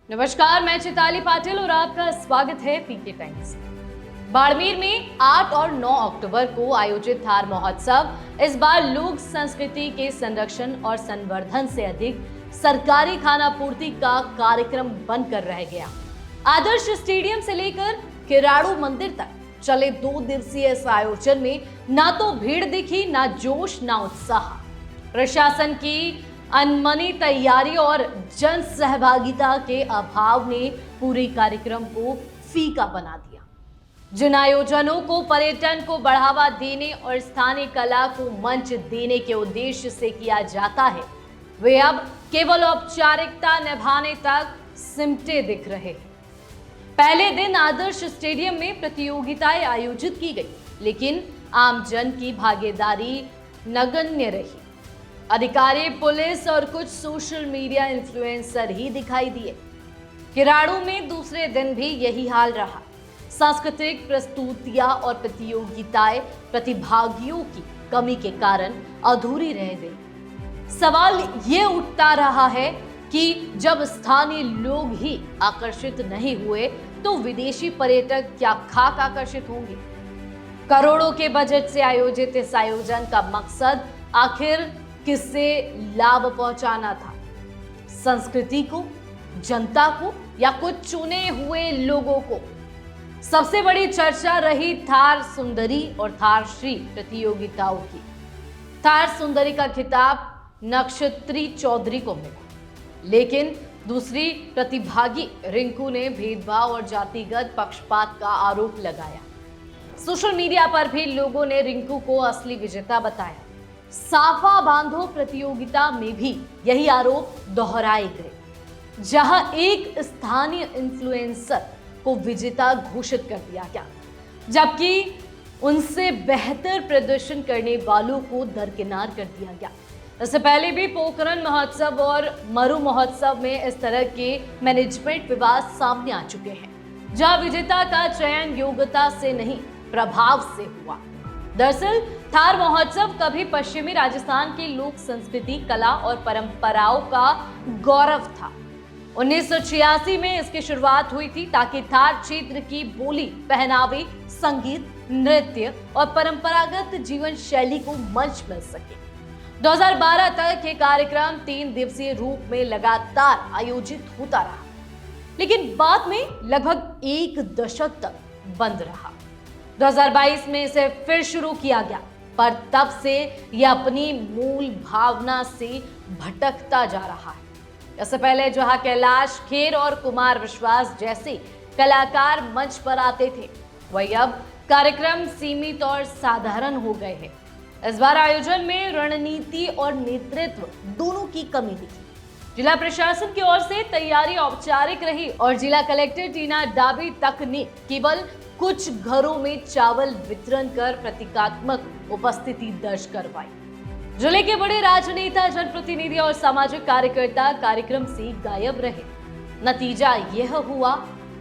नमस्कार, मैं चिताली पाटिल और आपका स्वागत है पीके टाइम्स। बाड़मेर में 8 और 9 अक्टूबर को आयोजित थार महोत्सव इस बार लोक संस्कृति के संरक्षण और संवर्धन से अधिक सरकारी खानापूर्ति का कार्यक्रम बनकर रह गया। आदर्श स्टेडियम से लेकर किराड़ू मंदिर तक चले 2 दिवसीय इस आयोजन में ना तो भीड़ दिखी, ना जोश, ना उत्साह। प्रशासन की अनमनी तैयारी और जन सहभागिता के अभाव ने पूरे कार्यक्रम को फीका बना दिया। जिन आयोजनों को पर्यटन को बढ़ावा देने और स्थानीय कला को मंच देने के उद्देश्य से किया जाता है, वे अब केवल औपचारिकता निभाने तक सिमटे दिख रहे हैं। पहले दिन आदर्श स्टेडियम में प्रतियोगिताएं आयोजित की गई, लेकिन आमजन की भागीदारी नगण्य रही। अधिकारी, पुलिस और कुछ सोशल मीडिया इन्फ्लुएंसर ही दिखाई दिए। किराड़ू में दूसरे दिन भी यही हाल रहा। सांस्कृतिक प्रस्तुतियां और प्रतियोगिताएं प्रतिभागियों की कमी के कारण अधूरी रह गई। सवाल ये उठता रहा है कि जब स्थानीय लोग ही आकर्षित नहीं हुए तो विदेशी पर्यटक क्या खाक आकर्षित होंगे? करोड़ों के बजट से आयोजित इस आयोजन का मकसद आखिर किससे लाभ पहुंचाना था? संस्कृति को, जनता को, या कुछ चुने हुए लोगों को? सबसे बड़ी चर्चा रही थार सुंदरी और थार श्री प्रतियोगिताओं की। थार सुंदरी का खिताब नक्षत्री चौधरी को मिला, लेकिन दूसरी प्रतिभागी रिंकू ने भेदभाव और जातिगत पक्षपात का आरोप लगाया। सोशल मीडिया पर भी लोगों ने रिंकू को असली विजेता बताया। साफा बांधो प्रतियोगिता में भी यही आरोप दोहराए गए, जहां एक स्थानीय इन्फ्लुएंसर को विजेता घोषित कर दिया गया, जबकि उनसे बेहतर प्रदर्शन करने वालों को दरकिनार कर दिया गया। इससे पहले भी पोखरण महोत्सव और मरु महोत्सव में इस तरह के मैनेजमेंट विवाद सामने आ चुके हैं, जहां विजेता का चयन योग्यता से नहीं, प्रभाव से हुआ। दरअसल थार महोत्सव कभी पश्चिमी राजस्थान की लोक संस्कृति, कला और परंपराओं का गौरव था। 1986 में इसकी शुरुआत हुई थी ताकि थार क्षेत्र की बोली, पहनावे, संगीत, नृत्य और परंपरागत जीवन शैली को मंच मिल सके। 2012 तक ये कार्यक्रम 3 दिवसीय रूप में लगातार आयोजित होता रहा, लेकिन बाद में लगभग 1 दशक तक बंद रहा। 2022 में इसे फिर शुरू किया गया, पर तब से यह अपनी मूल भावना से भटकता जा रहा है। इससे पहले जहां कैलाश खेर और कुमार विश्वास जैसे कलाकार मंच पर आते थे, वही अब कार्यक्रम सीमित और साधारण हो गए हैं। इस बार आयोजन में रणनीति और नेतृत्व दोनों की कमी दिखी। जिला प्रशासन की ओर से तैयारी औपचारिक रही और जिला कलेक्टर टीना डाबी तक ने केवल कुछ घरों में चावल वितरण कर प्रतीकात्मक उपस्थिति दर्ज करवाई। जिले के बड़े राजनेता, जनप्रतिनिधि और सामाजिक कार्यकर्ता कार्यक्रम से गायब रहे। नतीजा यह हुआ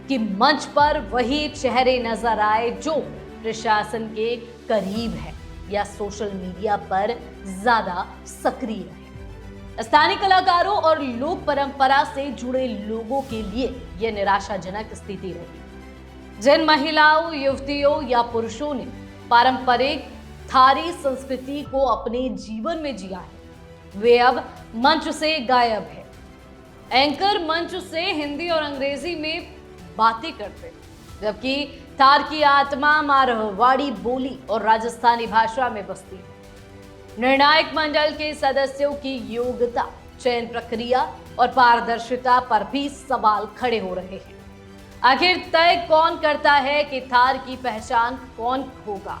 कि मंच पर वही चेहरे नजर आए जो प्रशासन के करीब है या सोशल मीडिया पर ज्यादा सक्रिय रहे। स्थानीय कलाकारों और लोक परंपरा से जुड़े लोगों के लिए यह निराशाजनक स्थिति रही। जिन महिलाओं, युवतियों या पुरुषों ने पारंपरिक थारी संस्कृति को अपने जीवन में जिया है, वे अब मंच से गायब है। एंकर मंच से हिंदी और अंग्रेजी में बातें करते, जबकि थार की आत्मा मारवाड़ी बोली और राजस्थानी भाषा में बसती है। निर्णायक मंडल के सदस्यों की योग्यता, चयन प्रक्रिया और पारदर्शिता पर भी सवाल खड़े हो रहे हैं। आखिर तय कौन करता है कि थार की पहचान कौन होगा?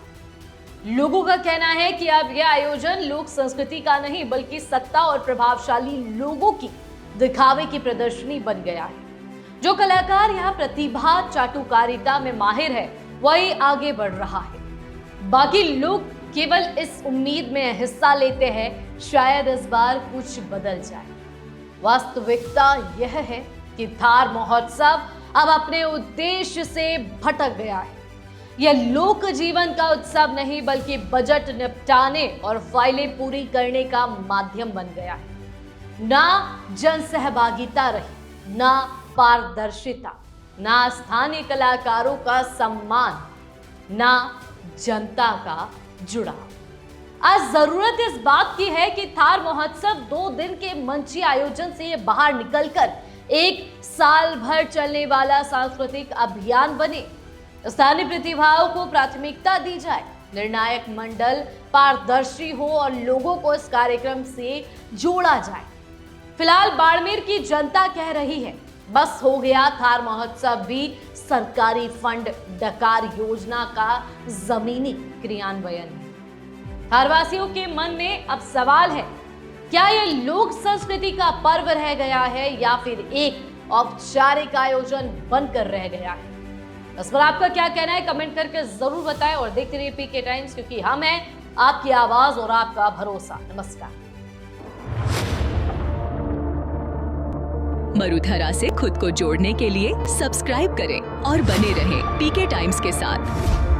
लोगों का कहना है कि अब यह आयोजन लोक संस्कृति का नहीं, बल्कि सत्ता और प्रभावशाली लोगों की दिखावे की प्रदर्शनी बन गया है। जो कलाकार यहाँ प्रतिभा चाटुकारिता में माहिर है, वही आगे बढ़ रहा है। बाकी लोग केवल इस उम्मीद में हिस्सा लेते हैं शायद इस बार कुछ बदल जाए। वास्तविकता यह है कि थार महोत्सव अब अपने उद्देश्य से भटक गया है। यह लोक जीवन का उत्सव नहीं, बल्कि बजट निपटाने और फाइलें पूरी करने का माध्यम बन गया है। ना जन सहभागिता रही, ना पारदर्शिता, ना स्थानीय कलाकारों का सम्मान, ना जनता का जुड़ाव। आज जरूरत इस बात की है कि थार महोत्सव 2 दिन के मंची आयोजन से ये बाहर निकलकर एक साल भर चलने वाला सांस्कृतिक अभियान बने। स्थानीय प्रतिभाओं को प्राथमिकता दी जाए, निर्णायक मंडल पारदर्शी हो और लोगों को इस कार्यक्रम से जोड़ा जाए। फिलहाल बाड़मेर की जनता कह रही है, बस हो गया थार महोत्सव भी सरकारी फंड डकार योजना का जमीनी क्रियान्वयन। थारवासियों के मन में अब सवाल है, क्या यह लोक संस्कृति का पर्व रह गया है या फिर एक औपचारिक आयोजन बनकर रह गया है? इस पर आपका क्या कहना है कमेंट करके जरूर बताएं और देखते रहिए पीके टाइम्स, क्योंकि हम हैं आपकी आवाज और आपका भरोसा। नमस्कार। मरुधरा से खुद को जोड़ने के लिए सब्सक्राइब करें और बने रहें पीके टाइम्स के साथ।